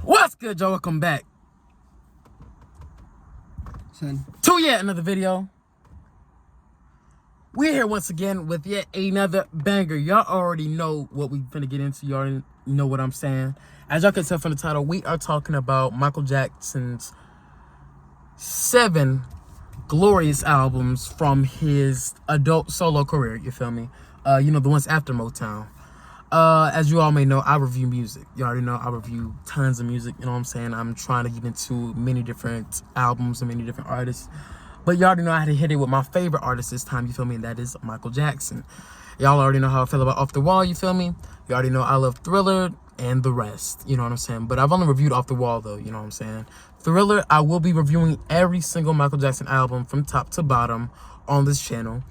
What's good, y'all? Welcome back to yet another video. We're here once again with yet another banger. Y'all already know what we finna get into. Y'all already know what I'm saying. As y'all can tell from the title, we are talking about Michael Jackson's 7 glorious albums from his adult solo career. You feel me? The ones after Motown. As you all may know, I review music. You already know I review tons of music. You know what I'm saying? I'm trying to get into many different albums and many different artists. But you already know I had to hit it with my favorite artist this time, you feel me? And that is Michael Jackson. Y'all already know how I feel about Off the Wall, you feel me? You already know I love Thriller and the rest, you know what I'm saying? But I've only reviewed Off the Wall though, you know what I'm saying? Thriller, I will be reviewing every single Michael Jackson album from top to bottom on this channel.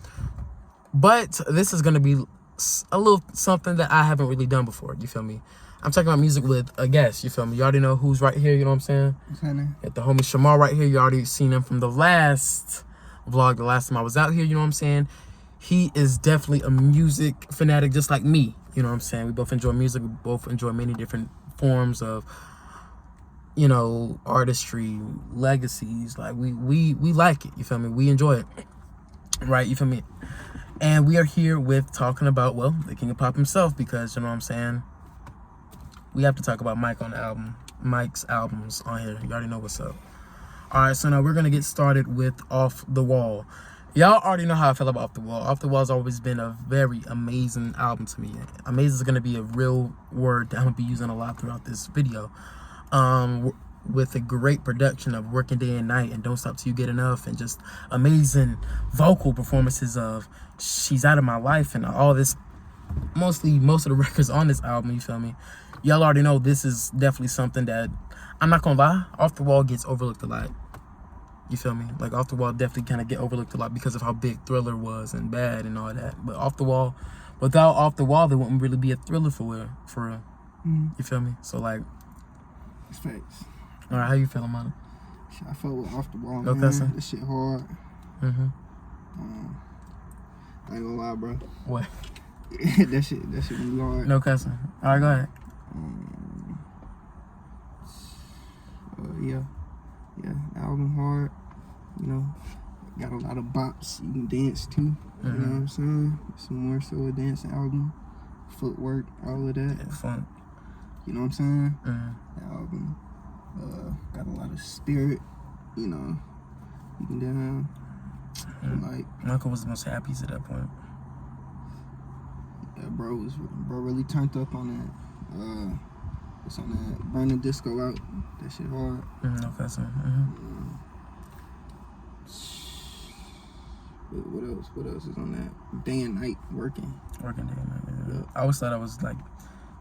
But this is going to be a little something that I haven't really done before, you feel me? I'm talking about music with a guest, you feel me? You already know who's right here, you know what I'm saying? Got the homie Shamar right here. You already seen him from the last vlog, the last time I was out here, you know what I'm saying? He is definitely a music fanatic just like me, you know what I'm saying? We both enjoy music, we both enjoy many different forms of, you know, artistry, legacies. Like, we like it, you feel me? We enjoy it, right? You feel me? And we are here with talking about, well, the King of Pop himself, because, you know what I'm saying, we have to talk about Mike on the album, Mike's albums on here. You already know what's up. All right, so now we're going to get started with Off the Wall. Y'all already know how I feel about Off the Wall. Off the Wall has always been a very amazing album to me. Amazing is going to be a real word that I'm going to be using a lot throughout this video. With a great production of Working Day and Night and Don't Stop Till You Get Enough, and just amazing vocal performances of She's Out of My Life and all this, most of the records on this album, you feel me? Y'all already know this is definitely something that, I'm not gonna lie, Off the Wall gets overlooked a lot. You feel me? Like, Off the Wall definitely kind of get overlooked a lot because of how big Thriller was and Bad and all that. But Off the Wall, without Off the Wall, there wouldn't really be a Thriller for real. You feel me? So, like, it's facts. All right, how you feeling, man? I felt with Off the Wall, no man. Cussing? This shit hard. I ain't gonna lie, bro. What? that shit really hard. No cussing. All right, go ahead. Yeah, album hard. You know, got a lot of bops you can dance to. You know what I'm saying? It's more so a dancing album, footwork, all of that. Yeah, fun. You know what I'm saying? The album got a lot of spirit. You know, you can down. Like, Michael was the most happy at that point. Yeah, bro really turned up on that. It's on that Burn the Disco Out. That shit hard. No cussing. What else is on that? Day and Night, Working Day and Night. Yeah. I always thought I was like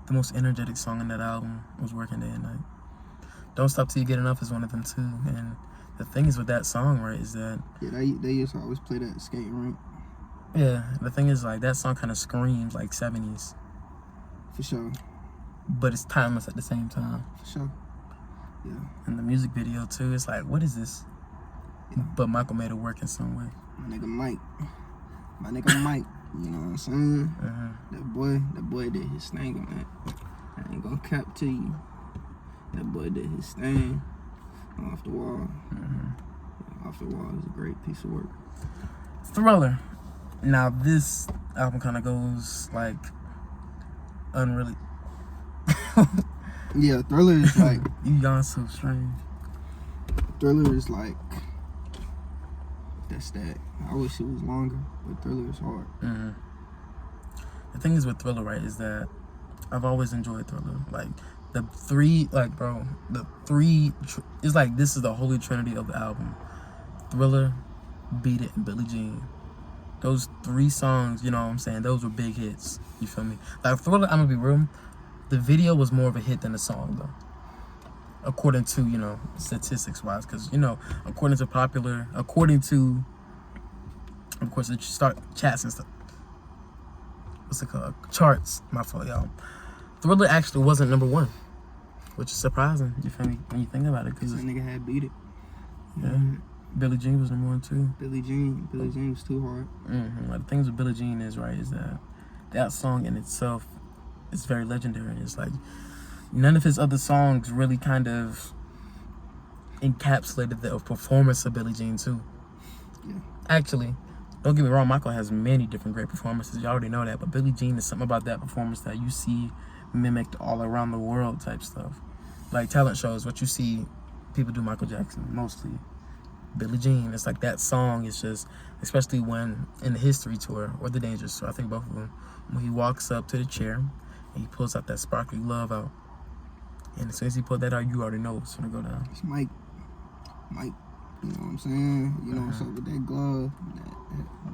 the most energetic song in that album was Working Day and Night. Don't Stop Till You Get Enough is one of them too. And the thing is with that song, right, is that they used to always play that at skating rink. Yeah, the thing is, like, that song kind of screams like 70s. For sure. But it's timeless at the same time. For sure. Yeah. And the music video too, it's like, what is this? Yeah. But Michael made it work in some way. My nigga Mike, you know what I'm saying? That boy did his thing on that. I ain't gonna cap to you. That boy did his thing. Off the Wall. Off the Wall is a great piece of work. Thriller. Now this album kind of goes like unreally. Yeah, Thriller is like you yawn so strange. Thriller is like that's that. I wish it was longer, but Thriller is hard. The thing is with Thriller, right, is that I've always enjoyed Thriller. Like the three, like, bro, it's like this is the holy trinity of the album: Thriller, Beat It, and Billie Jean. Those 3 songs, you know what I'm saying, those were big hits. You feel me? Like Thriller, I'm gonna be real, the video was more of a hit than the song though, according to, you know, statistics wise, because, you know, according to of course, the chats and stuff, what's it called, charts, my fault, y'all, Thriller actually wasn't #1, which is surprising, you feel me, when you think about it, because that nigga had Beat It. Yeah. Billie Jean was #1 too. Billie Jean was too hard. The things with Billie Jean is, right, is that song in itself is very legendary. It's like, none of his other songs really kind of encapsulated the performance of Billie Jean too. Yeah. Actually, don't get me wrong, Michael has many different great performances. You already know that, but Billie Jean is something about that performance that you see mimicked all around the world type stuff. Like talent shows, what you see people do Michael Jackson mostly. Billie Jean, it's like that song is just, especially when in the History Tour or the Dangerous Tour, I think both of them, when he walks up to the chair and he pulls out that sparkly glove out, and as soon as he pulled that out, you already know it's gonna go down. It's Mike, you know what I'm saying? You know what's up with that glove,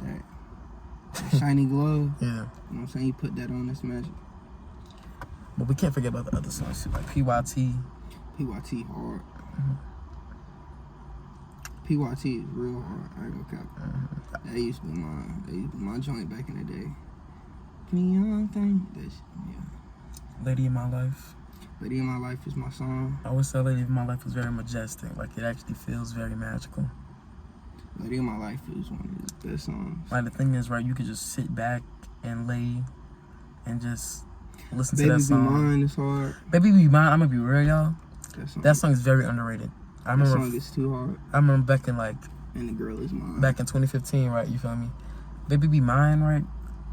that shiny glove. Yeah. You know what I'm saying? You put that on, it's magic. But we can't forget about the other songs too, like PYT. PYT hard. PYT is real hard. I ain't gonna cap. That used to be my joint back in the day. Young thing. Lady in My Life. Lady in My Life is my song. I always say Lady in My Life was very majestic. Like, it actually feels very magical. Lady in My Life is one of his best songs. Like, the thing is, right, you could just sit back and lay and just listen Baby to that song. Be Mine is hard. Baby Be Mine, I'm gonna be real, y'all. That song is very underrated. That song is too hard. I remember back in like... And the girl is mine. Back in 2015, right, you feel me? Baby Be Mine, right?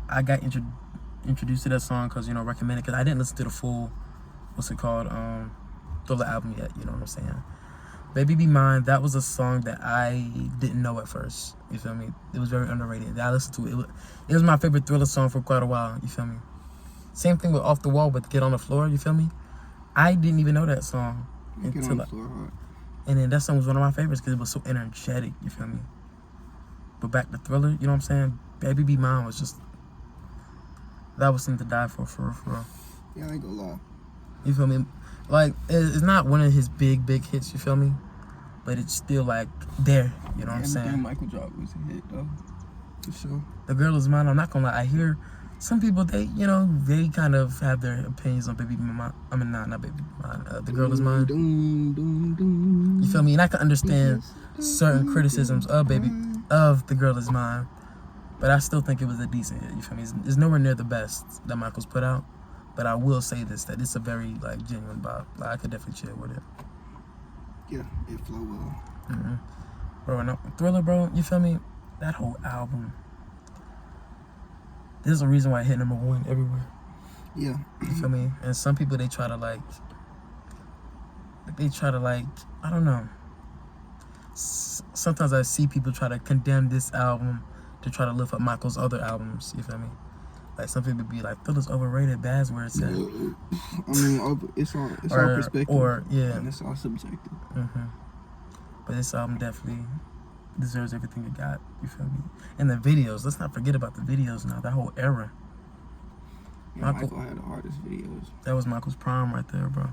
I got introduced to that song because, you know, recommended, because I didn't listen to the full, what's it called, Thriller album yet, you know what I'm saying? Baby Be Mine, that was a song that I didn't know at first, you feel me? It was very underrated. I listened to it. It was my favorite Thriller song for quite a while, you feel me? Same thing with Off the Wall with Get on the Floor, you feel me? I didn't even know that song until and then that song was one of my favorites because it was so energetic, you feel me? But back to Thriller, you know what I'm saying? Baby Be Mine was just, that was something to die for real. Yeah, I ain't gonna lie. You feel me? Like, it's not one of his big hits, you feel me? But it's still like there, you know what I'm saying? Everything Michael dropped was a hit though, for sure. The Girl Is Mine, I'm not gonna lie, I hear some people, they kind of have their opinions on Baby Be Mine. I mean, not Baby Be Mine. The Girl Is Mine. You feel me? And I can understand certain criticisms of The Girl Is Mine, but I still think it was a decent hit. You feel me? It's nowhere near the best that Michael's put out, but I will say this, that it's a very like genuine bop. Like, I could definitely chill with it. Yeah, it flow well. Bro, no, Thriller, bro. You feel me? That whole album. There's a reason why it hit #1 everywhere. Yeah. You feel me? And some people, they try to I don't know. Sometimes I see people try to condemn this album to try to lift up Michael's other albums. You feel me? Like, some people be like, Thriller's overrated, bad's where it's at. I mean, it's all perspective. And it's all subjective. But this album definitely deserves everything it got, you feel me? And the videos, let's not forget about the videos now, that whole era. Yeah, Michael had the hardest videos. That was Michael's prime right there, bro.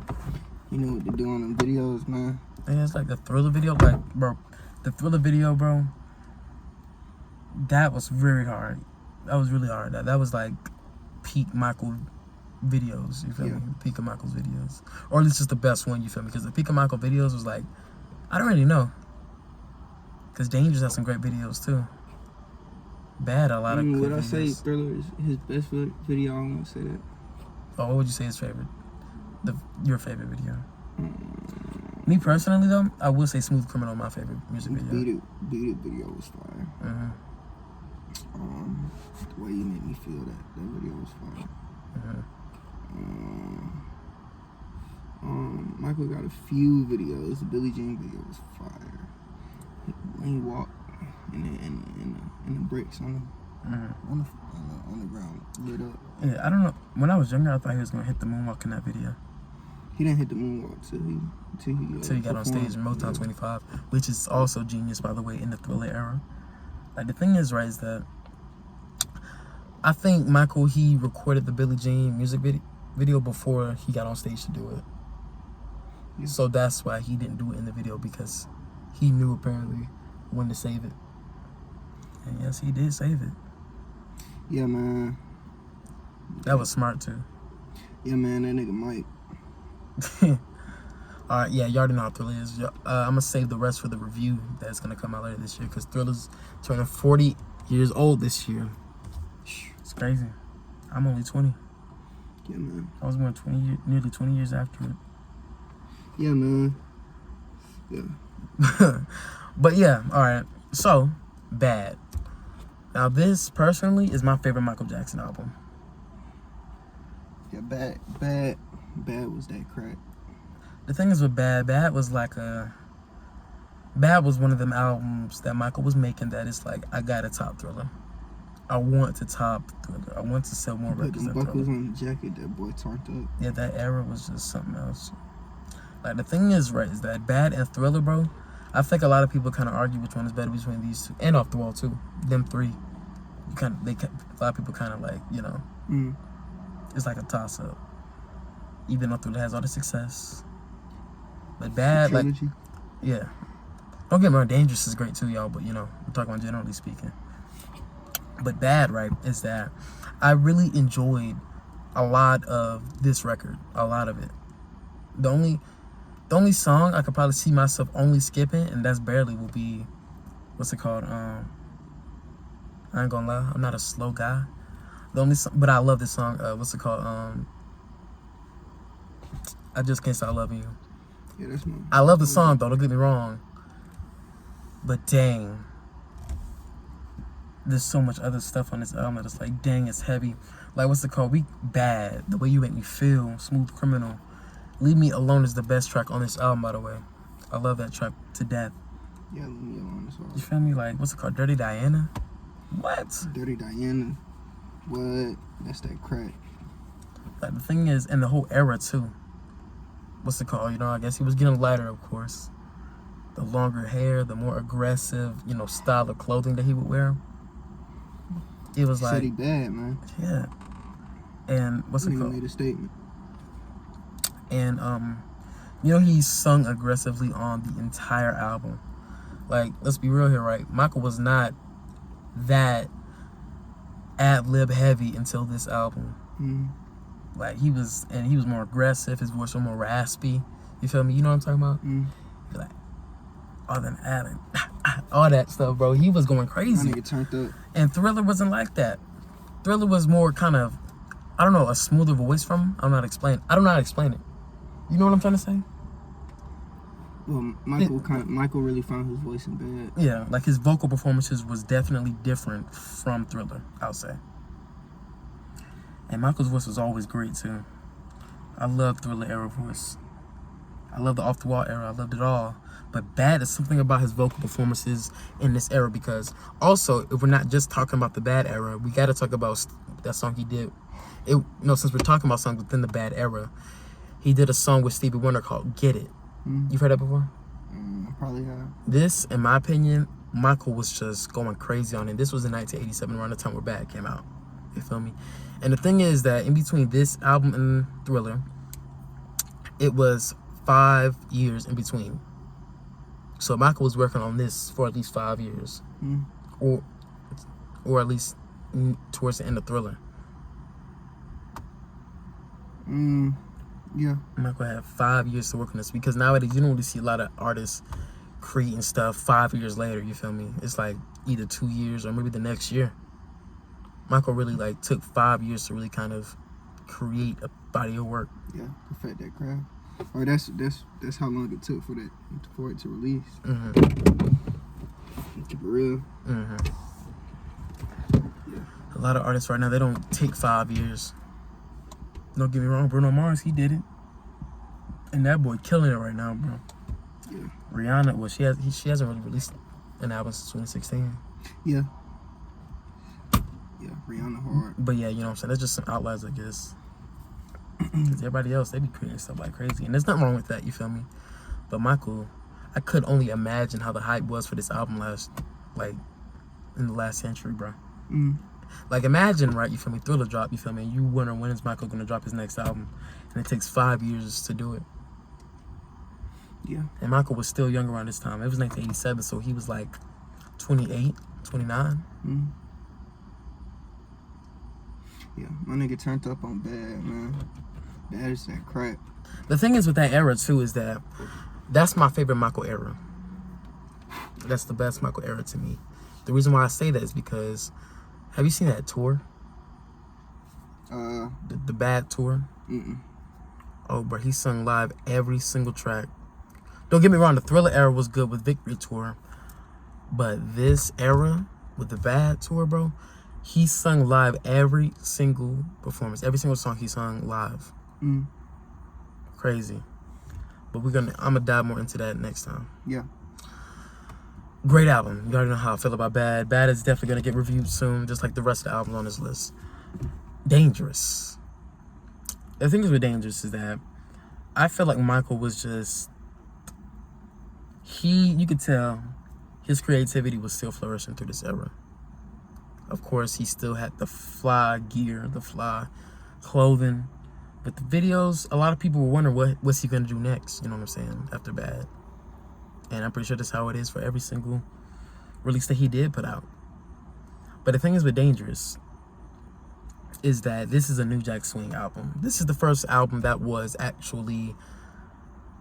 You know what to do on them videos, man. Yeah, it's like the Thriller video, like, bro, the Thriller video, bro, that was very hard. That was really hard. That was like peak Michael videos, you feel me? Peak of Michael's videos. Or at least just the best one, you feel me? Because the peak of Michael videos was like, I don't really know. Because Dangerous has some great videos too. Bad, a lot of good Would I videos. say Thriller is his best video? I won't say that. Oh, what would you say is favorite? Your favorite video? Me personally, though, I would say Smooth Criminal, my favorite music video. Beat It video was fire. The way you made me feel, that video was fire. Michael got a few videos. The Billie Jean video was fire. When he walked in the bricks on the ground, lit up. Yeah, I don't know. When I was younger, I thought he was gonna hit the moonwalk in that video. He didn't hit the moonwalk till he got on stage in Motown 25, which is also genius, by the way, in the Thriller era. Like, the thing is, right, is that I think Michael, he recorded the Billie Jean music video before he got on stage to do it. Yeah. So that's why he didn't do it in the video, because he knew apparently when to save it. And yes, he did save it. Yeah, man. That was smart too. Yeah, man, that nigga Mike. Alright, yeah, you already know how Thriller is. I'm gonna save the rest for the review that's gonna come out later this year, because Thriller's turning 40 years old this year. It's crazy. I'm only 20. Yeah, man. I was born nearly 20 years after it. Yeah, man. Yeah. But yeah, all right. So, Bad. Now, this personally is my favorite Michael Jackson album. Yeah, bad was that crack. The thing is with Bad was like Bad was one of them albums that Michael was making that it's like, I got to top Thriller. I want to top Thriller. I want to sell more records than buckles Thriller. on the jacket, that boy turned up. Yeah, that era was just something else. Like, the thing is, right, is that Bad and Thriller, bro, I think a lot of people kind of argue which one is better between these two. And Off the Wall, too. Them three. A lot of people kind of like, you know, it's like a toss-up. Even though Thriller has all the success. But Bad, like, yeah. Don't get me wrong, Dangerous is great too, y'all, but, you know, I'm talking about generally speaking. But Bad, right, is that I really enjoyed a lot of this record. A lot of it. The only song I could probably see myself only skipping, and that's barely, will be, what's it called? I ain't gonna lie, I'm not a slow guy. The only song, but I love this song. What's it called? I Just Can't Stop Loving You. Yeah, that's my. I love the song though. Don't get me wrong. But dang, there's so much other stuff on this album that it's like, dang, it's heavy. Like, what's it called? Bad. The Way You Make Me Feel. Smooth Criminal. Leave Me Alone is the best track on this album, by the way. I love that track to death. Yeah, Leave Me Alone as well. You feel me? Like, what's it called? Dirty Diana? What? Dirty Diana. What? That's that crack. Like, the thing is, in the whole era, too. What's it called? You know, I guess he was getting lighter, of course. The longer hair, the more aggressive, you know, style of clothing that he would wear. It was like... City bad, man. Yeah. And what's it called? Made a statement. And, you know, he sung aggressively on the entire album. Like, let's be real here, right? Michael was not that ad-lib heavy until this album. Like, he was more aggressive. His voice was more raspy. You feel me? You know what I'm talking about? Like, all that adding, all that stuff, bro. He was going crazy. That nigga turned up. And Thriller wasn't like that. Thriller was more kind of, I don't know, a smoother voice from him. I don't know how to explain it. You know what I'm trying to say? Well, Michael really found his voice in Bad. Yeah, like his vocal performances was definitely different from Thriller, I'll say. And Michael's voice was always great too. I love Thriller era voice. I love the Off the Wall era. I loved it all. But Bad is something about his vocal performances in this era, because also, if we're not just talking about the Bad era, we got to talk about that song he did. Since we're talking about songs within the Bad era, he did a song with Stevie Wonder called Get It. You've heard that before? I probably have. This, in my opinion, Michael was just going crazy on it. This was in 1987, around the time where Bad came out. You feel me? And the thing is that in between this album and Thriller, it was 5 years in between. So Michael was working on this for at least 5 years. Or at least towards the end of Thriller. Yeah. Michael had 5 years to work on this, because nowadays you don't really see a lot of artists creating stuff 5 years later, you feel me? It's like either 2 years or maybe the next year. Michael really like took 5 years to really kind of create a body of work. Yeah, perfect that craft. Or that's how long it took for it to release. Keep it real. Yeah. A lot of artists right now, they don't take 5 years. Don't get me wrong, Bruno Mars, he did it, and that boy killing it right now, bro. Yeah. Rihanna, well, she hasn't really released an album since 2016. Yeah. Yeah, Rihanna hard. But yeah, you know what I'm saying? That's just some outliers, I guess. Because everybody else, they be creating stuff like crazy. And there's nothing wrong with that, you feel me? But Michael, I could only imagine how the hype was for this album in the last century, bro. Like, imagine, right, you feel me, Thriller drop, you feel me, you wonder when is Michael going to drop his next album. And it takes 5 years to do it. Yeah. And Michael was still young around this time. It was 1987, so he was like 28, 29. Yeah, my nigga turned up on Bad, man. Bad is that crack. The thing is with that era, too, is that that's my favorite Michael era. That's the best Michael era to me. The reason why I say that is because, have you seen that tour? The Bad tour. Mm-mm. Oh, bro, he sung live every single track. Don't get me wrong, the Thriller era was good with Victory Tour. But this era, with the Bad tour, bro, he sung live every single performance. Every single song he sung live. Mm. Crazy. But I'm gonna dive more into that next time. Yeah. Great album. You already know how I feel about Bad. Bad is definitely gonna get reviewed soon, just like the rest of the albums on this list. Dangerous. The thing is with Dangerous is that I feel like Michael was just you could tell his creativity was still flourishing through this era. Of course, he still had the fly gear, the fly clothing. But the videos, a lot of people were wondering what's he gonna do next, you know what I'm saying, after Bad. And I'm pretty sure that's how it is for every single release that he did put out. But the thing is with Dangerous is that this is a New Jack Swing album. This is the first album that was actually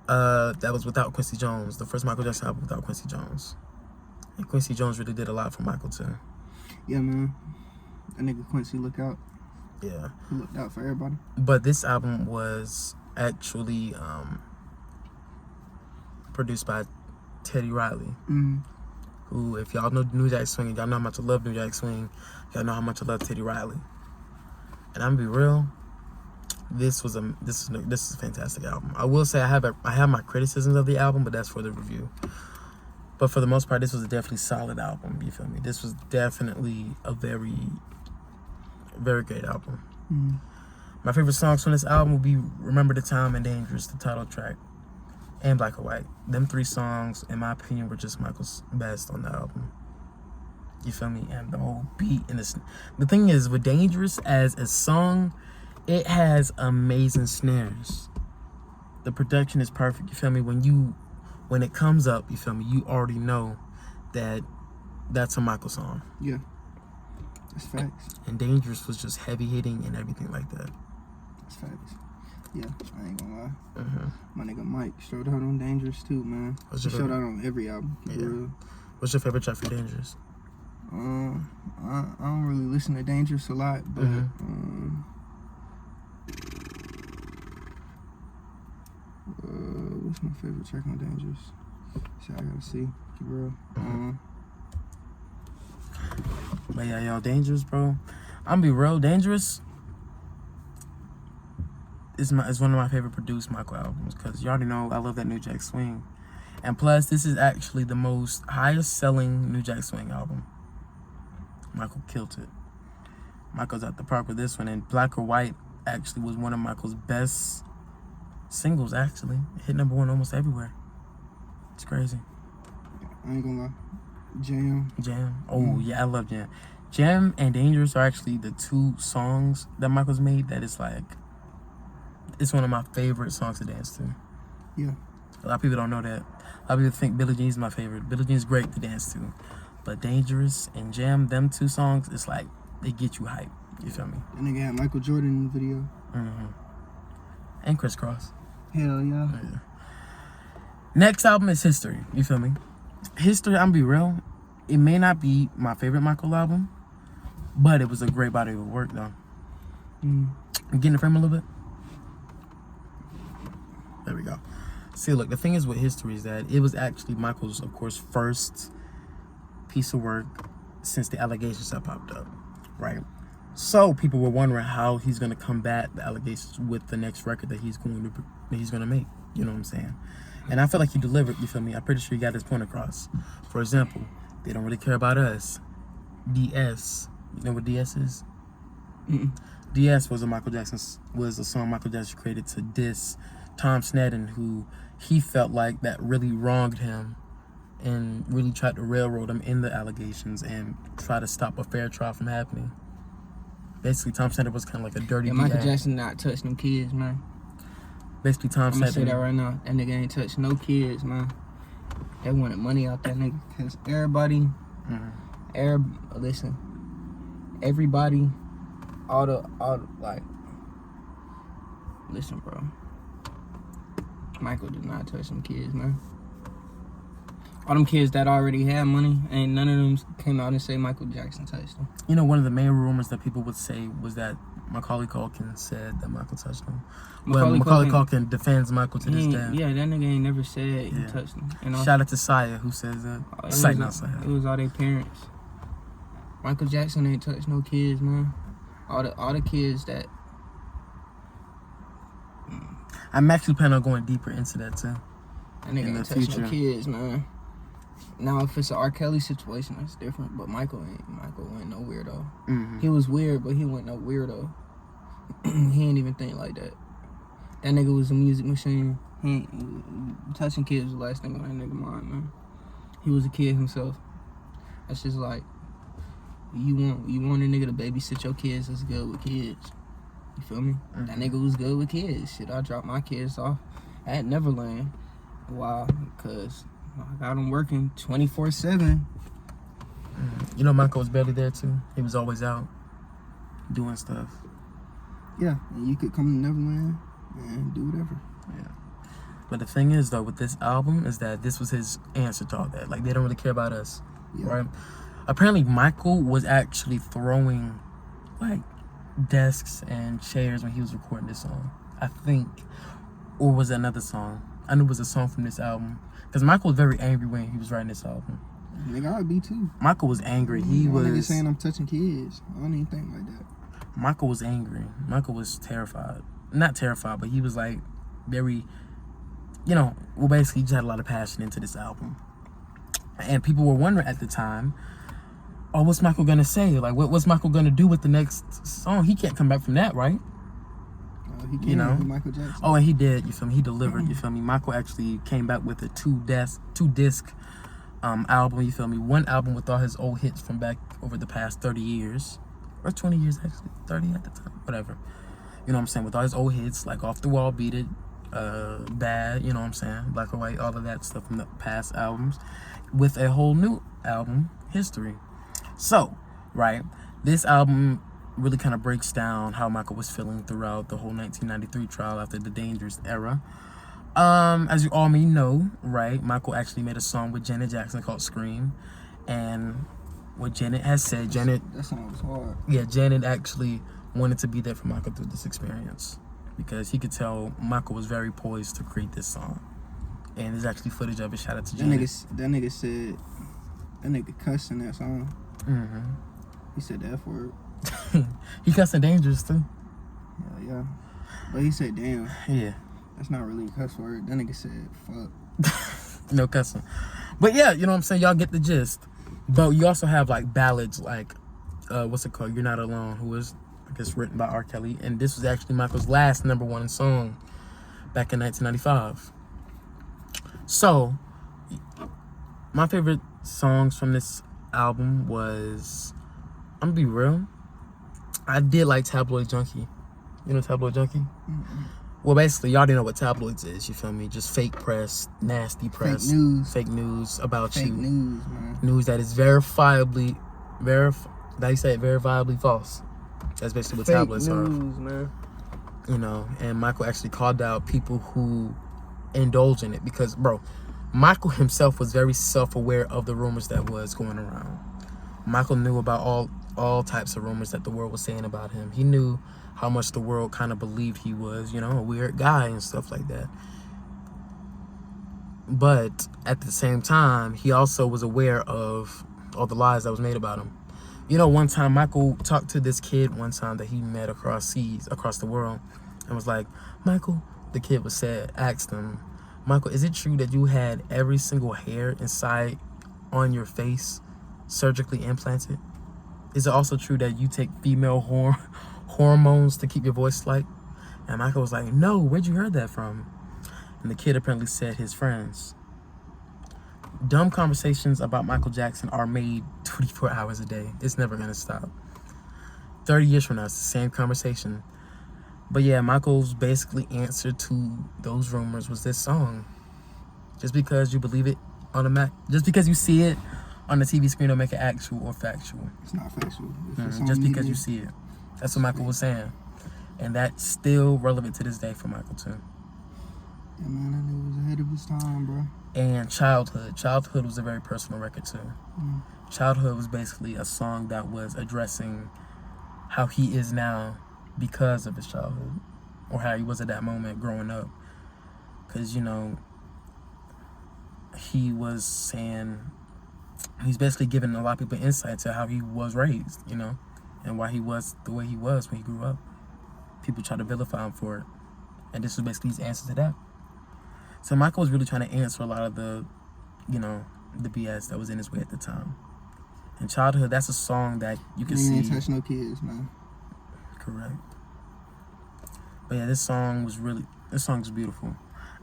that was without Quincy Jones. The first Michael Jackson album without Quincy Jones. And Quincy Jones really did a lot for Michael too. Yeah, man. That nigga Quincy look out. Yeah. He looked out for everybody. But this album was actually produced by Teddy Riley. Mm. Who, if y'all know New Jack Swing, y'all know how much I love New Jack Swing, y'all know how much I love Teddy Riley. And I'm gonna be real, this is a fantastic album. I will say I have my criticisms of the album, but that's for the review. But for the most part, this was a definitely solid album. You feel me? This was definitely a very, very great album. Mm. My favorite songs from this album will be "Remember the Time" and "Dangerous," the title track, and "Black or White." Them 3 songs, in my opinion, were just Michael's best on the album. You feel me? And the whole beat and the thing is with "Dangerous" as a song, it has amazing snares. The production is perfect. You feel me? When it comes up, you feel me? You already know that that's a Michael song. Yeah. That's facts. And "Dangerous" was just heavy hitting and everything like that. That's facts. Yeah, I ain't gonna lie. Mm-hmm. My nigga Mike showed out on Dangerous too, man. He showed out on every album. Yeah. Real. What's your favorite track for Dangerous? I don't really listen to Dangerous a lot, but what's my favorite track on Dangerous? See, I gotta see. Keep real. But yeah, y'all, Dangerous, bro. I'm be real, Dangerous is one of my favorite produced Michael albums because you already know I love that New Jack Swing, and plus this is actually the most highest selling New Jack Swing album. Michael killed it. Michael's at the park with this one, and "Black or White" actually was one of Michael's best singles. Actually, it hit #1 almost everywhere. It's crazy. I ain't gonna lie. Jam. Oh yeah, I love Jam. Jam and "Dangerous" are actually the 2 songs that Michael's made that is like, it's one of my favorite songs to dance to. Yeah. A lot of people don't know that. A lot of people think Billie Jean's my favorite. Billie Jean's great to dance to. But "Dangerous" and Jam, them 2 songs, it's like, they get you hype. You feel me? That nigga had Michael Jordan in the video. Mm-hmm. And Crisscross. Hell yeah. Yeah. Next album is "History." You feel me? "History," I'm gonna be real, it may not be my favorite Michael album, but it was a great body of work though. Mm. Get in the frame a little bit. There we go. See, look, the thing is with "History" is that it was actually Michael's, of course, first piece of work since the allegations have popped up, right? So people were wondering how he's gonna combat the allegations with the next record that he's gonna make. You know what I'm saying? And I feel like he delivered. You feel me? I'm pretty sure he got his point across. For example, "They Don't Really Care About Us." DS. You know what DS is? Mm-mm. DS was a song Michael Jackson created to diss Tom Sneddon, who he felt like that really wronged him and really tried to railroad him in the allegations and try to stop a fair trial from happening. Basically, Tom Sneddon was kind of like a dirty. Yeah, Michael Jackson not touch them kids, man. Basically, Tom Sneddon. I'm gonna say that right now. That nigga ain't touch no kids, man. They wanted money out that nigga because everybody, listen, everybody, listen, bro. Michael did not touch them kids, man. All them kids that already had money, and none of them came out and say Michael Jackson touched them. You know, one of the main rumors that people would say was that Macaulay Culkin said that Michael touched him. Macaulay Culkin defends Michael to this day. Yeah, that nigga ain't never said he touched him. Shout out to Saya who says that. It was all their parents. Michael Jackson ain't touched no kids, man. All the kids that. I'm actually planning on going deeper into that too. That nigga ain't touched no kids, man. Now, if it's an R. Kelly situation, that's different. But Michael wasn't no weirdo. Mm-hmm. He was weird, but he wasn't no weirdo. He ain't even think like that. That nigga was a music machine. He ain't, touching kids was the last thing on that nigga mind, man. He was a kid himself. That's just like, you want a nigga to babysit your kids that's good with kids. You feel me? Mm-hmm. That nigga was good with kids. Shit, I dropped my kids off at Neverland. Why? Because I got them working 24/7. You know, Michael was barely there too. He was always out doing stuff. Yeah, and you could come to Neverland and do whatever. Yeah. But the thing is, though, with this album, is that this was his answer to all that. Like, they don't really care about us, right? Apparently, Michael was actually throwing, like, desks and chairs when he was recording this song, I think. Or was it another song? I knew it was a song from this album. Because Michael was very angry when he was writing this album. Nigga, I'd be too. Michael was angry. He was... Nigga saying I'm touching kids. I don't even think like that. Michael was angry. Michael was terrified. Not terrified, but he was, like, very... You know, well, basically, he just had a lot of passion into this album. And people were wondering at the time, oh, what's Michael going to say? Like, what's Michael going to do with the next song? He can't come back from that, right? He can, you know, Michael Jackson. Oh, and he did. You feel me? He delivered. You feel me? Michael actually came back with a two disc album. You feel me? One album with all his old hits from back over the past 30 years, or 20 years actually, 30 at the time, whatever. You know what I'm saying? With all his old hits like Off the Wall, Beat It, Bad. You know what I'm saying? Black or White, all of that stuff from the past albums, with a whole new album, History. So, right, this album really kind of breaks down how Michael was feeling throughout the whole 1993 trial after the Dangerous era. As you all may know, right, Michael actually made a song with Janet Jackson called Scream. And what Janet has said, that song was hard. Yeah, Janet actually wanted to be there for Michael through this experience. Because he could tell Michael was very poised to create this song. And there's actually footage of it. Shout out to Janet. That nigga said, that nigga cussed in that song. Mm-hmm. He said the F word. He cussing Dangerous too. Yeah. But he said, damn. Yeah. That's not really a cuss word. That nigga said, fuck. No cussing. But yeah, you know what I'm saying? Y'all get the gist. But you also have like ballads like, what's it called? You're Not Alone, who was, I guess, written by R. Kelly. And this was actually Michael's last #1 song back in 1995. So, my favorite songs from this album was, I'm gonna be real, I did like Tabloid Junkie. You know Tabloid Junkie? Mm-mm. Well, basically, y'all already know what tabloids is, you feel me? Just fake press, nasty press. Fake news about you. Fake news, man. News that is verifiably false. That's basically what tabloids are. Fake news, man. You know, and Michael actually called out people who indulge in it because, bro, Michael himself was very self-aware of the rumors that was going around. Michael knew about all types of rumors that the world was saying about him. He knew how much the world kind of believed he was, you know, a weird guy and stuff like that. But at the same time, he also was aware of all the lies that was made about him. You know, one time Michael talked to this kid one time that he met across the world, and was like, Michael, the kid asked him, Michael, is it true that you had every single hair inside on your face surgically implanted? Is it also true that you take female hormones to keep your voice light? And Michael was like, no, where'd you hear that from? And the kid apparently said his friends. Dumb conversations about Michael Jackson are made 24 hours a day. It's never going to stop. 30 years from now, it's the same conversation. But yeah, Michael's basically answer to those rumors was this song. Just because you believe it just because you see it on the TV screen don't make it actual or factual. It's not factual. Just because you see it. That's what Michael was saying. And that's still relevant to this day for Michael too. Yeah, man, that nigga was ahead of his time, bro. And Childhood. Childhood was a very personal record too. Childhood was basically a song that was addressing how he is now because of his childhood or how he was at that moment growing up. Because, you know, he was saying, he's basically giving a lot of people insight to how he was raised, you know, and why he was the way he was when he grew up. People try to vilify him for it. And this was basically his answer to that. So Michael was really trying to answer a lot of the, you know, the BS that was in his way at the time. In Childhood, that's a song that you can see. Ain't touch no kids, man. Correct. But yeah, this song is beautiful.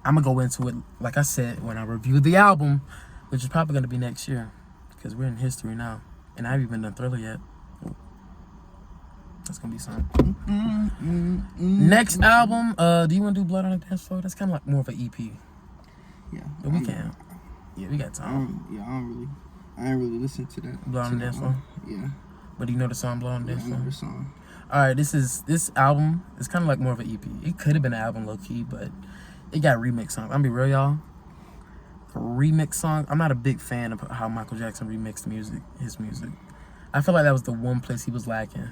I'm gonna go into it, like I said, when I review the album, which is probably gonna be next year, because we're in history now, and I haven't even done Thriller yet. That's gonna be something. Next album, do you want to do Blood on the Dance Floor? That's kind of like more of an EP. Yeah. But we can. Yeah, we got time. I ain't really listened to that. Blood on the Dance Floor? Yeah. But do you know the song Blood on the Dance Floor? I know the song. Alright, this album is kind of like more of an EP. It could have been an album low key, but it got remix songs. I'm gonna be real, y'all. Remix song. I'm not a big fan of how Michael Jackson remixed his music. I feel like that was the one place he was lacking,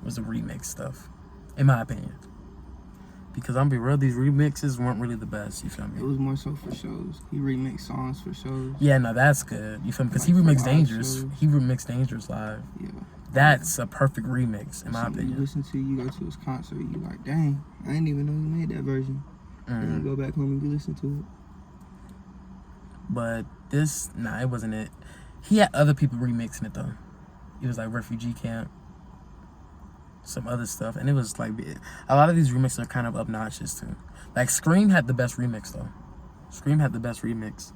was the remix stuff, in my opinion. Because I'm gonna be real, these remixes weren't really the best. You feel me? It was more so for shows. He remixed songs for shows. Yeah, no, that's good. You feel me? Because Like he remixed Dangerous. Dangerous. He remixed Dangerous live. Yeah. That's a perfect remix, in my Something opinion. You listen to, you go to his concert, you like, dang, I didn't even know he made that version. Then you go back home and you listen to it. But this, it wasn't it. He had other people remixing it though. It was like Refugee Camp, some other stuff, and it was like a lot of these remixes are kind of obnoxious too. Like Scream had the best remix though. Scream had the best remix.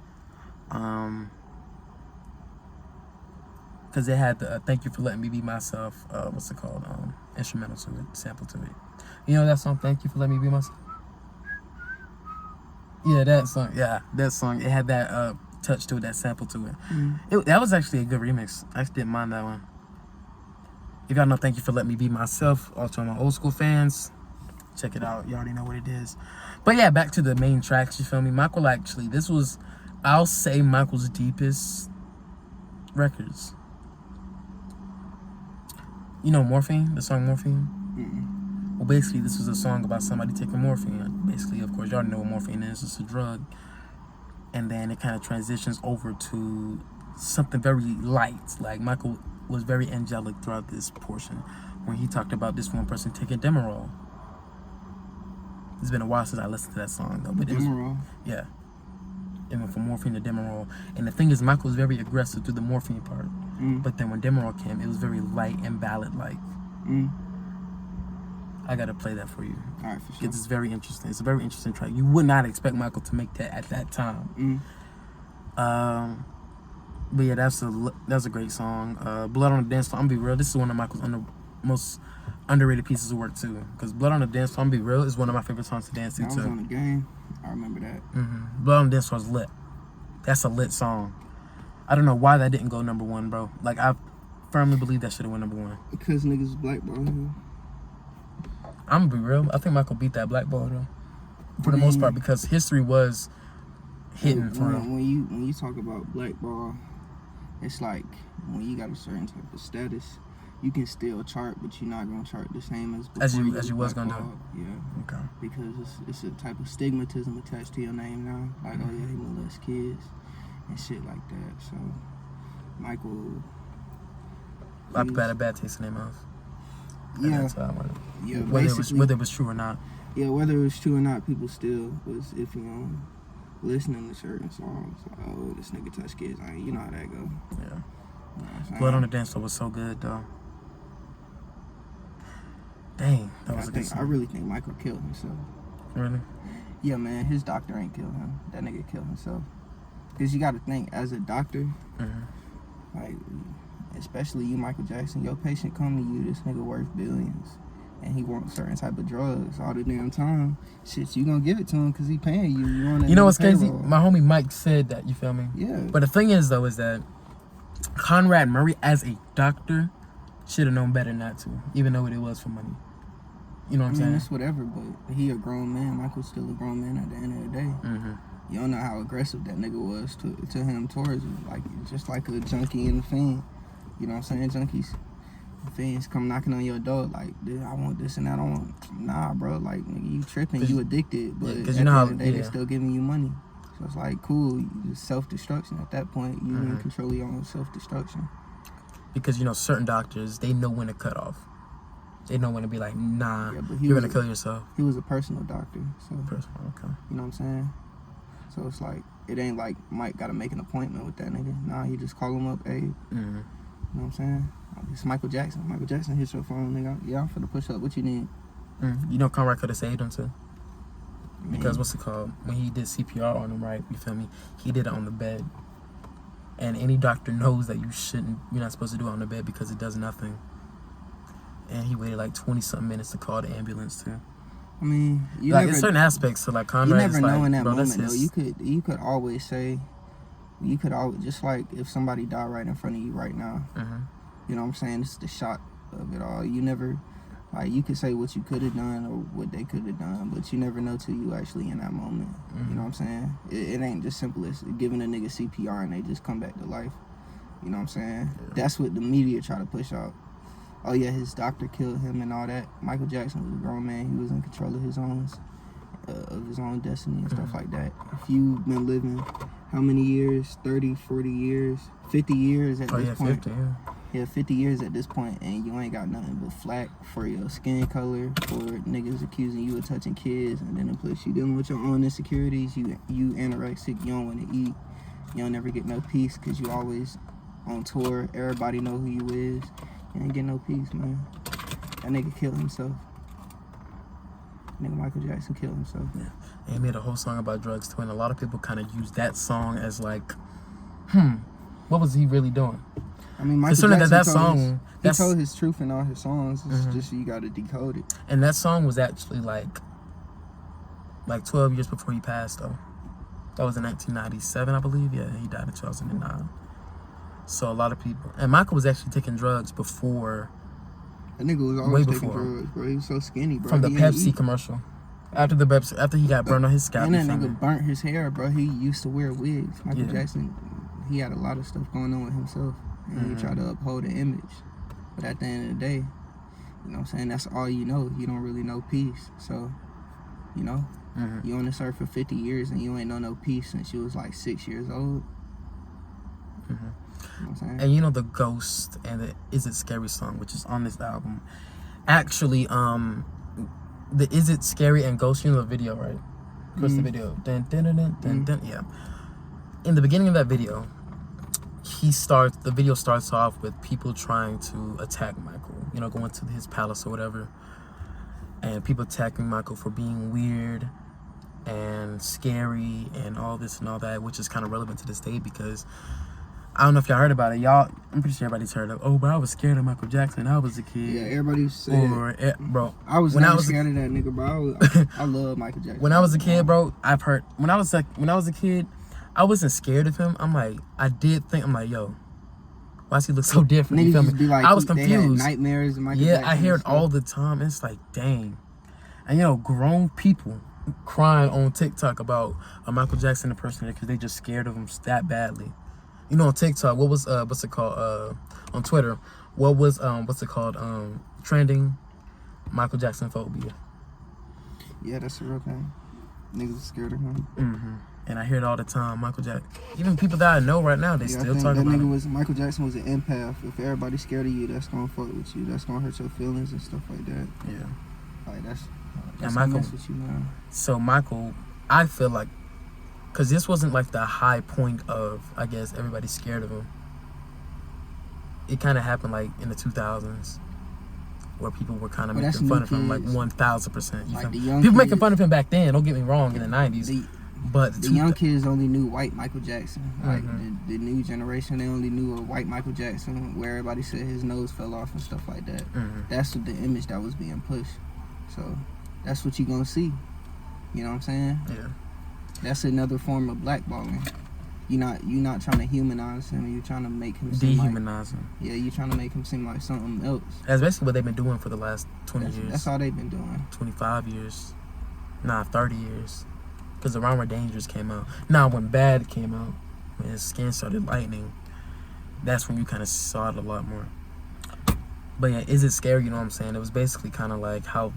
Because they had the Thank You for Letting Me Be Myself, what's it called? Instrumental to it, sample to it. You know that song, Thank You for Letting Me Be Myself? Yeah, that song. It had that touch to it, that sample to it. That was actually a good remix. I actually didn't mind that one. If y'all know Thank You for Letting Me Be Myself, also my old school fans, check it out. You already know what it is. But yeah, back to the main tracks, you feel me? Michael actually, this was, I'll say, Michael's deepest records. You know Morphine? The song Morphine? Well, basically, this was a song about somebody taking morphine. Basically, of course, y'all know what morphine is. It's a drug. And then it kind of transitions over to something very light. Like, Michael was very angelic throughout this portion when he talked about this one person taking Demerol. It's been a while since I listened to that song, though. But Demerol? Yeah. It went from morphine to Demerol. And the thing is, Michael was very aggressive through the morphine part. But then when Demerol came, it was very light and ballad-like. I gotta play that for you. All right, for sure. Because it's very interesting. It's a very interesting track. You would not expect Michael to make that at that time. But yeah, that's a great song. Blood on the Dance Floor. I'm gonna be real. This is one of Michael's most underrated pieces of work too. Because Blood on the Dance Floor, I'm gonna be real, is one of my favorite songs to dance to I was too. on the game. I remember that. Blood on the Dance Floor is lit. That's a lit song. I don't know why that didn't go number one, bro. Like, I firmly believe that should have went number one. Because niggas blackball him. I'm gonna be real. I think Michael beat that blackball though, for the most part, because history was hidden for him. When you talk about blackball, it's like when you got a certain type of status, you can still chart, but you're not gonna chart the same as you was gonna do. Yeah. Okay. Because it's a type of stigmatism attached to your name now. Like, oh yeah, he molests kids and shit like that. So Michael, A lot of people had a bad taste in their mouth. yeah, That's how I wanted. yeah. Whether it was true or not. Yeah, whether it was true or not, people still was iffy on listening to certain songs. Like, oh, this nigga touch kids. Like, you know how that go. Yeah. You know what I'm saying? Blood on the Dance Floor was so good though. Dang, that was a good I song. really think Michael killed himself. Really? Yeah, man, his doctor ain't killed him. That nigga killed himself. Because you got to think, as a doctor, like, especially you, Michael Jackson, your patient come to you, this nigga worth billions, and he wants certain type of drugs all the damn time. Shit, you gonna give it to him because he paying you. You know what's crazy? My homie Mike said that, you feel me? Yeah. But the thing is, though, is that Conrad Murray, as a doctor, should have known better not to, even though it was for money. You know what I'm saying? It's whatever, but he a grown man. Michael's still a grown man at the end of the day. You don't know how aggressive that nigga was to him towards you. Like, just like a junkie and a fiend. You know what I'm saying? fiends come knocking on your door like, dude, I want this and that. I want, nah, bro. Like, nigga, you tripping, you addicted, but at the end of the day, they still giving you money. So it's like, cool, self-destruction at that point. You in control of your own self-destruction. Because, you know, certain doctors, they know when to cut off. They know when to be like, nah, you're going to kill yourself. He was a personal doctor. So personal, okay. You know what I'm saying? So it's like, it ain't like Mike got to make an appointment with that nigga. Nah, he just call him up, hey. You know what I'm saying? It's Michael Jackson. Michael Jackson hits your phone, nigga. Yeah, I'm finna push up. What you need? You know, Conrad could have saved him too. Because what's it called? When he did CPR on him, right? You feel me? He did it on the bed. And any doctor knows that you're not supposed to do it on the bed because it does nothing. And he waited like 20-something minutes to call the ambulance too. I mean, in certain aspects, so like Conrad, you never know like, in that bro, moment though. You could always say, just like if somebody died right in front of you right now. You know what I'm saying? It's the shock of it all. You never, like, you could say what you could have done or what they could have done, but you never know till you actually in that moment. You know what I'm saying? It ain't just simple as giving a nigga CPR and they just come back to life. You know what I'm saying? Yeah. That's what the media try to push out. Oh yeah, his doctor killed him and all that. Michael Jackson was a grown man. He was in control of his own destiny and stuff like that. If you've been living how many years? 30, 40 years, 50 years at this point. 50, yeah. Yeah, 50 years at this point, and you ain't got nothing but flack for your skin color, for niggas accusing you of touching kids, and then plus you dealing with your own insecurities. You anorexic, you don't want to eat, you don't never get no peace because you always on tour. Everybody know who you is. You ain't get no peace, man. That nigga killed himself. Nigga Michael Jackson killed himself. Yeah, and he made a whole song about drugs too, and a lot of people kind of use that song as like, what was he really doing? I mean, Michael Jackson told his truth in all his songs. It's just you got to decode it. And that song was actually like 12 years before he passed, though. That was in 1997, I believe. Yeah, he died in 2009. So a lot of people, and Michael was actually taking drugs before. That nigga was always taking drugs, bro. He was so skinny, bro. From the Pepsi commercial. After he got burned on his scalp. And that nigga burnt his hair, bro. He used to wear wigs. Michael Jackson, he had a lot of stuff going on with himself. And he tried to uphold an image. But at the end of the day, you know what I'm saying, that's all you know. You don't really know peace. So, you know, you on this earth for 50 years and you ain't know no peace since you was like 6 years old. You know what I'm saying? And you know the Ghost and the Is It Scary song, which is on this album. Actually, the Is It Scary and Ghost, you know the video, right? Of course, the video. Dun, dun, dun, dun, dun, dun, yeah. In the beginning of that video, the video starts off with people trying to attack Michael, you know, going to his palace or whatever, and people attacking Michael for being weird and scary and all this and all that, which is kind of relevant to this day because I don't know if y'all heard about it. I'm pretty sure everybody's heard of, but I was scared of Michael Jackson. I was a kid. Yeah, everybody said. Bro, I was scared of that nigga, bro. I love Michael Jackson. When I was a kid, bro, I've heard. When I was a kid, I wasn't scared of him. I'm like, yo, why does he look so different? You feel me? Like, I was confused. They had nightmares of Michael Jackson. I hear it all the time. It's like, dang. And you know, grown people crying on TikTok about a Michael Jackson impersonator because they just scared of him that badly. You know, on TikTok, what was what's it called? On Twitter, what was what's it called? Trending Michael Jackson phobia. Yeah, that's a real thing. Niggas are scared of him. And I hear it all the time. Michael Jackson. Even people that I know right now, they still talk about it. Michael Jackson was an empath. If everybody's scared of you, that's gonna fuck with you. That's gonna hurt your feelings and stuff like that. Yeah. Like that's Michael. Mess with you, man. So Michael, I feel like, because this wasn't like the high point of, I guess, everybody scared of him. It kind of happened like in the 2000s, where people were kind of making fun of him, like 1,000%. People making fun of him back then. Don't get me wrong, in the 90s. But the young kids only knew white Michael Jackson. Like the new generation, they only knew a white Michael Jackson, where everybody said his nose fell off and stuff like that. That's what the image that was being pushed. So that's what you gonna see. You know what I'm saying? Yeah. That's another form of blackballing. You're not trying to humanize him. You're trying to make him dehumanize him. Yeah, you're trying to make him seem like something else. That's basically what they've been doing for the last 20 years. That's all they've been doing. 25 years. 30 years. Because around where Dangerous came out. Now, when Bad came out, when his skin started lightening, that's when you kind of saw it a lot more. But yeah, is it scary? You know what I'm saying? It was basically kind of like how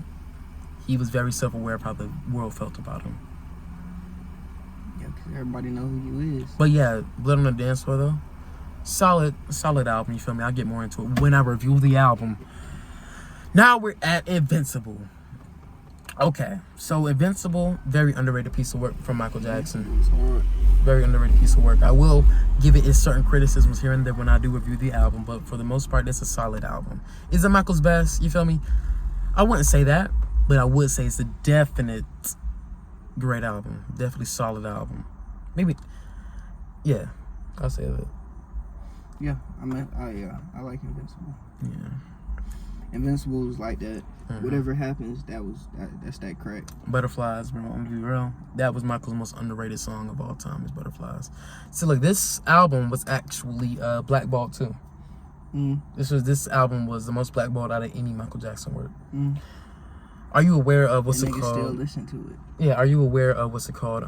he was very self-aware of how the world felt about him. Yeah, because everybody know who you is. But yeah, Blood on the Dance Floor though, solid album. You feel me? I'll get more into it when I review the album. Now we're at Invincible. Okay, so Invincible, very underrated piece of work from Michael Jackson. It's hard. Very underrated piece of work. I will give it its certain criticisms here and there when I do review the album, but for the most part, it's a solid album. Is it Michael's best? You feel me? I wouldn't say that, but I would say it's a definite great album. Definitely solid album. Maybe, yeah, I'll say that. Yeah, I like Invincible. Yeah. Invincible was like that. Mhm. Whatever happens, that's that crack. Butterflies, bro. I'm gonna be real. That was Michael's most underrated song of all time. Is Butterflies. So look, this album was actually blackballed too. This album was the most blackballed out of any Michael Jackson work. Are you aware of what's it called? Still listen to it. Yeah. Are you aware of what's it called?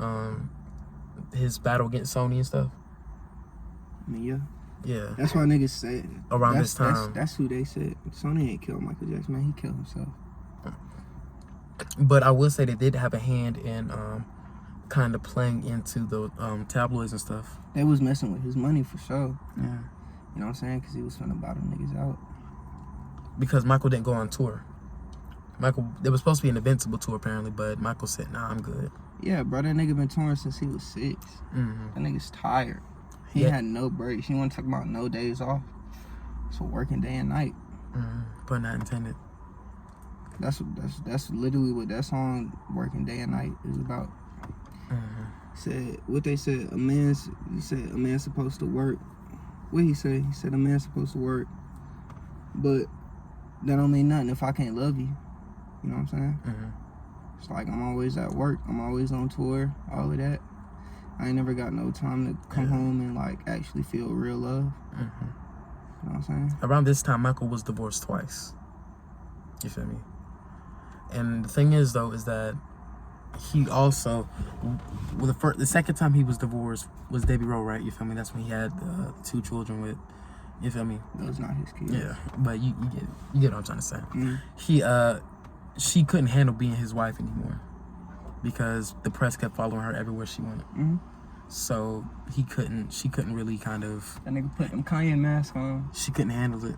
His battle against Sony and stuff. I mean, yeah. Yeah. That's why niggas said Around this time. That's who they said. Sony ain't killed Michael Jackson, man. He killed himself. But I will say they did have a hand in kind of playing into the tabloids and stuff. They was messing with his money for sure. Yeah. You know what I'm saying? Because he was finna buy them niggas out. Because Michael didn't go on tour. There was supposed to be an Invincible tour apparently, but Michael said, "Nah, I'm good." Yeah, bro. That nigga been touring since he was 6. That nigga's tired. He had no breaks. You want to talk about no days off? So working day and night. Pun not intended. That's literally what that song "Working Day and Night" is about. Said what they said. A man's supposed to work. What he said? He said a man's supposed to work, but that don't mean nothing if I can't love you. You know what I'm saying? It's like I'm always at work. I'm always on tour. All of that. I ain't never got no time to come home and like actually feel real love. You know what I'm saying? Around this time, Michael was divorced twice. You feel me? And the thing is, though, is that he also, the second time he was divorced was Debbie Rowe, right? You feel me? That's when he had 2 children with. You feel me? That was not his kid. Yeah, but you get what I'm trying to say. She couldn't handle being his wife anymore because the press kept following her everywhere she went. So she couldn't really kind of. That nigga put them Kanye mask on. She couldn't handle it.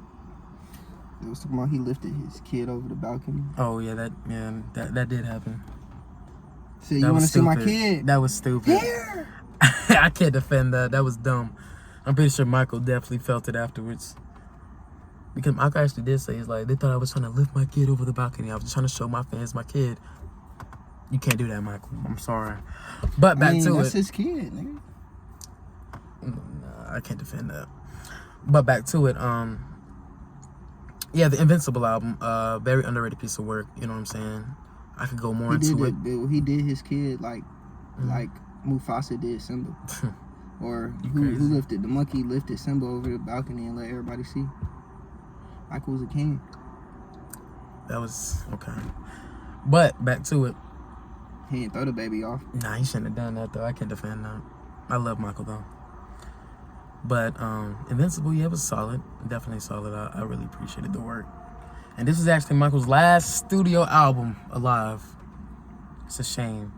It was talking about he lifted his kid over the balcony. Oh yeah, that did happen. So you want to see my kid? That was stupid. Here. I can't defend that. That was dumb. I'm pretty sure Michael definitely felt it afterwards. Because Michael actually did say, he's like, they thought I was trying to lift my kid over the balcony. I was just trying to show my fans my kid. You can't do that, Michael. I'm sorry. But back to that's it. his kid, nigga. I can't defend that. But back to it. Yeah, the Invincible album, very underrated piece of work. You know what I'm saying? I could go more into it. He did his kid like Mufasa did Simba. Or who lifted the monkey lifted Simba over the balcony and let everybody see. Michael was a king. That was okay. But back to it. He didn't throw the baby off. Nah, he shouldn't have done that though. I can't defend that. I love Michael though. But Invincible, yeah, it was solid. Definitely solid. I really appreciated the work. And this is actually Michael's last studio album alive. It's a shame.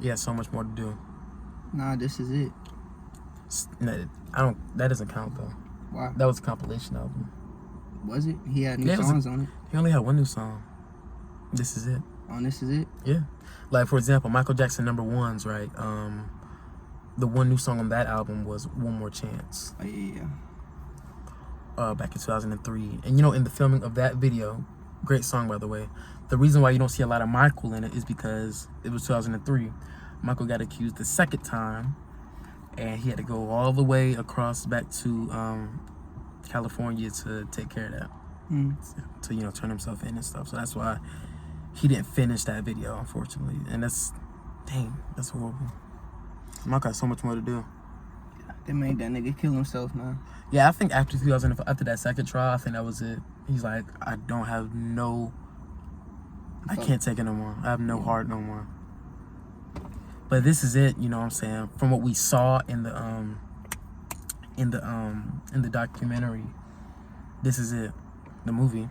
He has so much more to do. Nah, this is it. That doesn't count though. Why? That was a compilation album. Was it? He had new songs on it. He only had one new song. This is it. Oh, this is it? Yeah. Like for example, Michael Jackson #1s, right? The one new song on that album was One More Chance. Oh yeah. Back in 2003. And you know, in the filming of that video, great song by the way. The reason why you don't see a lot of Michael in it is because it was 2003. Michael got accused the second time, and he had to go all the way across back to California to take care of that. To turn himself in and stuff. So that's why he didn't finish that video, unfortunately. And that's horrible. Michael got so much more to do. They made that nigga kill himself, man. Yeah, I think after that second trial, I think that was it. He's like, I can't take it no more. I have no heart no more. But this is it, you know what I'm saying? From what we saw in the documentary, this is it. the movie.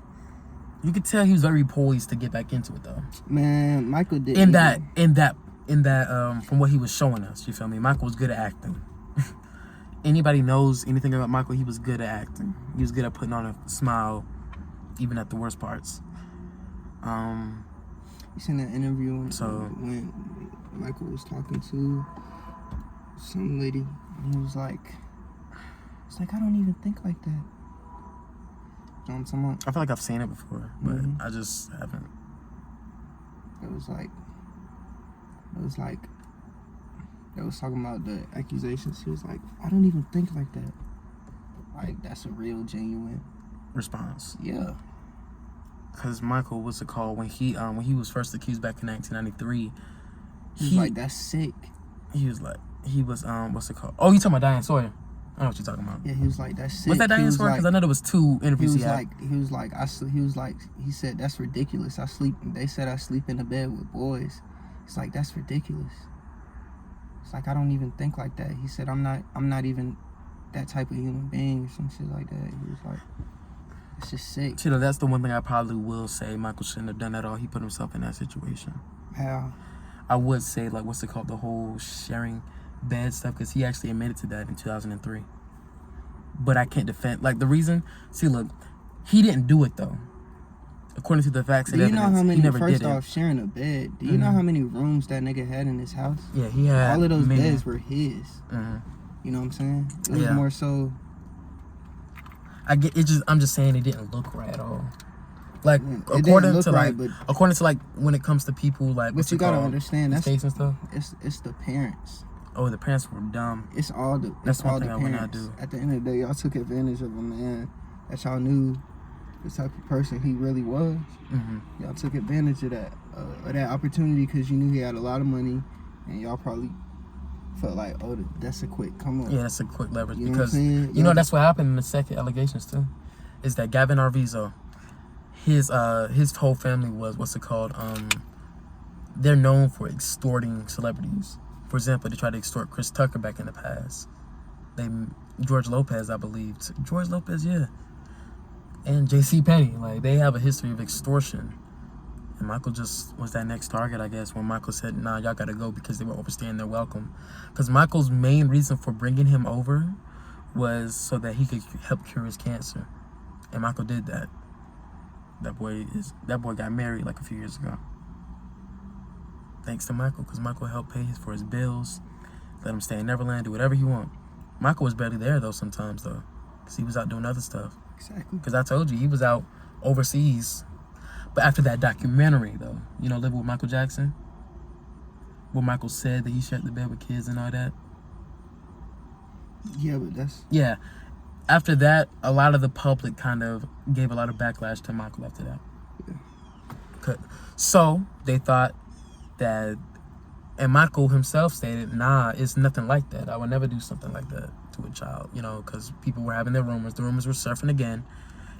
You could tell he was very poised to get back into it though. Man, Michael did. In that, from what he was showing us, you feel me? Michael was good at acting. Anybody knows anything about Michael, he was good at acting. He was good at putting on a smile, even at the worst parts. You seen that interview when Michael was talking to some lady, and he was like, I don't even think like that. You know what I'm talking about? I feel like I've seen it before, but I just haven't. It was talking about the accusations. He was like, I don't even think like that. Like, that's a real, genuine response. Yeah. Because Michael, what's it called? When he was first accused back in 1993, he was like, that's sick. He was, what's it called? Oh, you talking about Diane Sawyer? I know what you're talking about. Yeah, he was like, that's sick. Was that Diane Sawyer? Because I know there was 2 interviews he had. He said, that's ridiculous. They said I sleep in the bed with boys. It's like, that's ridiculous. It's like, I don't even think like that. He said, I'm not even that type of human being or some shit like that. He was like, it's just sick. You know, that's the one thing I probably will say. Michael shouldn't have done at all. He put himself in that situation. How? I would say, like, what's it called? The whole sharing bed stuff, because he actually admitted to that in 2003. But I can't defend, like, the reason. See, look, he didn't do it though. According to the facts and evidence, he never did it. First off, sharing a bed. Do you know how many rooms that nigga had in his house? Yeah, he had all of those beds were his. You know what I'm saying? It was more so. I'm just saying it didn't look right at all. Like, according to like when it comes to people, like, but you gotta understand that's and stuff. It's the parents. Oh, the parents were dumb. That's one thing I would not do. At the end of the day, y'all took advantage of a man that y'all knew the type of person he really was. Y'all took advantage of that opportunity because you knew he had a lot of money, and y'all probably felt like, oh, that's a quick come on. Yeah, that's a quick leverage, because that's what happened in the second allegations too, is that Gavin Arvizo, his whole family was, what's it called? They're known for extorting celebrities. For example, they tried to extort Chris Tucker back in the past. George Lopez, I believe. George Lopez, yeah. And J.C. Penney, like, they have a history of extortion. And Michael just was that next target, I guess, when Michael said, nah, y'all gotta go because they were overstaying their welcome. Because Michael's main reason for bringing him over was so that he could help cure his cancer. And Michael did that. That boy got married like a few years ago. Thanks to Michael, because Michael helped pay for his bills, let him stay in Neverland, do whatever he want. Michael was barely there though sometimes though, because he was out doing other stuff. Exactly. Because I told you, he was out overseas. But after that documentary though, Living with Michael Jackson, where Michael said that he shared the bed with kids and all that. Yeah, but yeah. After that, a lot of the public kind of gave a lot of backlash to Michael after that. Yeah. So they thought that, and Michael himself stated, nah, it's nothing like that. I would never do something like that to a child, because people were having their rumors. The rumors were surfing again.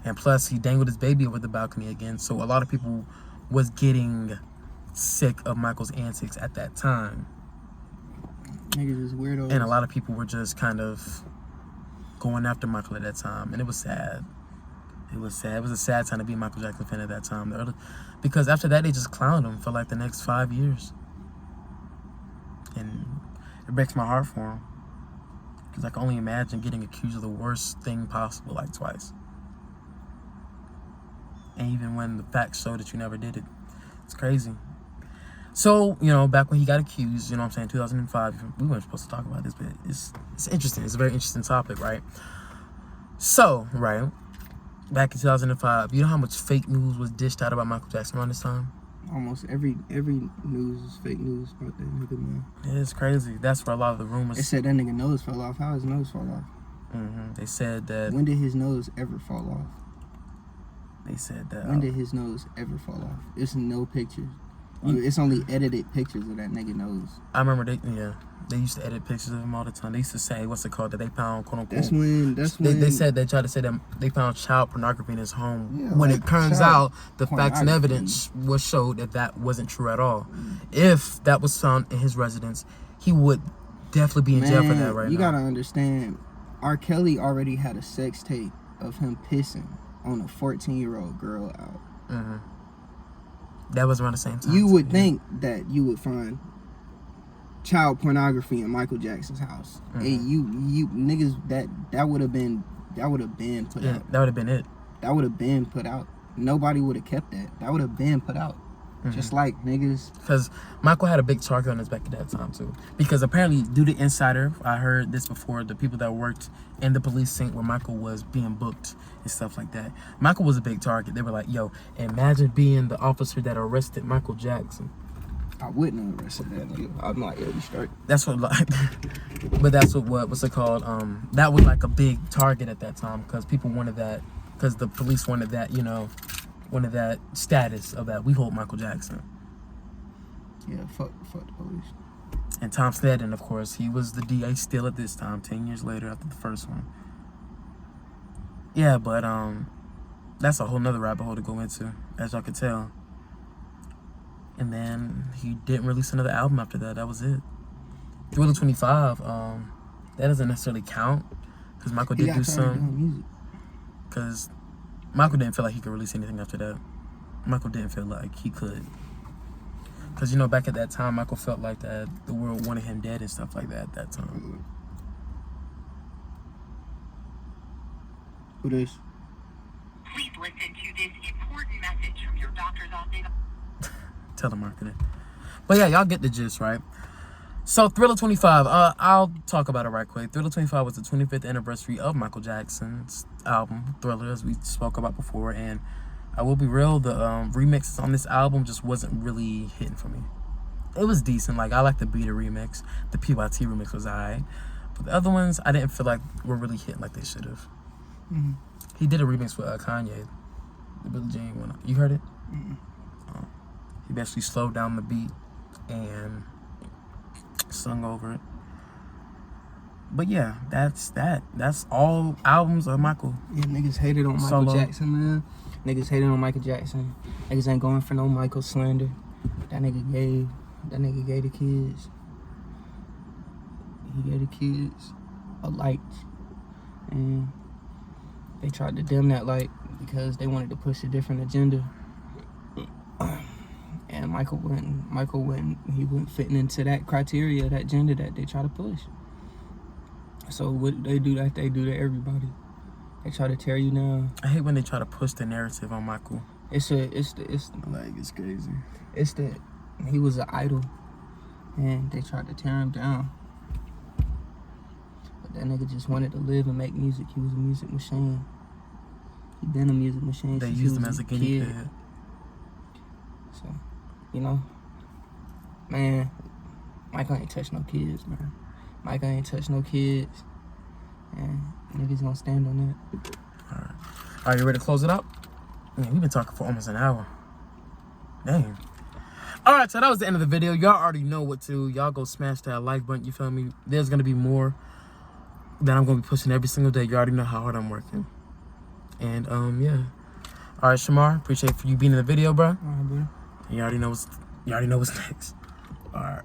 And plus, he dangled his baby over the balcony again. So a lot of people was getting sick of Michael's antics at that time. Niggas is weirdos. And a lot of people were just kind of going after Michael at that time. And it was sad. It was sad. It was a sad time to be a Michael Jackson fan at that time. Because after that, they just clowned him for like the next 5 years. And it breaks my heart for him. Because I can only imagine getting accused of the worst thing possible like twice. And even when the facts show that you never did it. It's crazy. So, back when he got accused, 2005, we weren't supposed to talk about this, but it's interesting. It's a very interesting topic, right? So, right, back in 2005, you know how much fake news was dished out about Michael Jackson around this time? Almost every news is fake news about that nigga, man. It's crazy. That's where a lot of the rumors. They said that nigga nose fell off. How his nose fall off? They said that. When did his nose ever fall off? They said that. When did his nose ever fall off? There's no pictures. It's only edited pictures of that nigga nose. I remember they used to edit pictures of him all the time. They used to say, what's it called, that they found, quote unquote. That's when they tried to say that they found child pornography in his home. Yeah, when it turns out the facts and evidence was showed that wasn't true at all. If that was found in his residence, he would definitely be in jail for that right now. You gotta understand, R. Kelly already had a sex tape of him pissing on a 14-year-old girl out. Mm-hmm. That was around the same time. You would think that you would find child pornography in Michael Jackson's house. Mm-hmm. And you niggas, that would have been put out. That would have been it. That would have been put out. Nobody would have kept that. That would have been put out. Mm-hmm. Just like niggas. Because Michael had a big target on his back at that time too. Because apparently, due to insider, I heard this before, the people that worked in the police sync where Michael was being booked and stuff like that. Michael was a big target. They were like, yo, imagine being the officer that arrested Michael Jackson. I wouldn't have arrested that nigga. I'm like, yo, you straight. That's what, like, but that's what's it called? That was like a big target at that time because people wanted that, because the police wanted that, you know, wanted that status of that we hold Michael Jackson. Yeah, fuck the police. And Tom Sneddon, of course, he was the DA still at this time, 10 years later after the first one. Yeah, but that's a whole nother rabbit hole to go into, as y'all can tell. And then he didn't release another album after that. That was it. Thriller 25, that doesn't necessarily count because Michael did do some. Because Michael didn't feel like he could release anything after that. Michael didn't feel like he could. Because, you know, back at that time, Michael felt like that the world wanted him dead and stuff like that at that time. Who this? Please listen to this important message from your doctor's office. Telemarketing. But yeah, y'all get the gist, right? So Thriller 25, I'll talk about it right quick. Thriller 25 was the 25th anniversary of Michael Jackson's album, Thriller, as we spoke about before. And I will be real, the remixes on this album just wasn't really hitting for me. It was decent. Like, I like the Beat It remix. The PYT remix was alright. But the other ones, I didn't feel like were really hitting like they should have. Mm-hmm. He did a remix with Kanye, the Billie Jean one. You heard it? Mm-hmm. He basically slowed down the beat and sung over it. But yeah, that's that. That's all albums of Michael. Yeah, niggas hated on Michael Jackson, man. Niggas hated on Michael Jackson. Niggas ain't going for no Michael slander. That nigga gave the kids. He gave the kids a light. And they tried to dim that light because they wanted to push a different agenda. And Michael wouldn't fitting into that criteria, that agenda that they try to push. So what they do that they do to everybody. They try to tear you down. I hate when they try to push the narrative on Michael. It's crazy. It's that he was an idol, and they tried to tear him down. But that nigga just wanted to live and make music. He was a music machine. He been a music machine. They used him as a guinea pig. So, you know, man, Michael ain't touch no kids, man. Michael ain't touch no kids. And niggas gonna stand on that. Alright. Are you ready to close it up? Man, we've been talking for almost an hour. Dang. Alright, so that was the end of the video. Y'all already know what to. Y'all go smash that like button, you feel me? There's gonna be more that I'm gonna be pushing every single day. You already know how hard I'm working. And yeah. Alright, Shamar, appreciate for you being in the video, bro. Alright, bro. You already know what's next. Alright.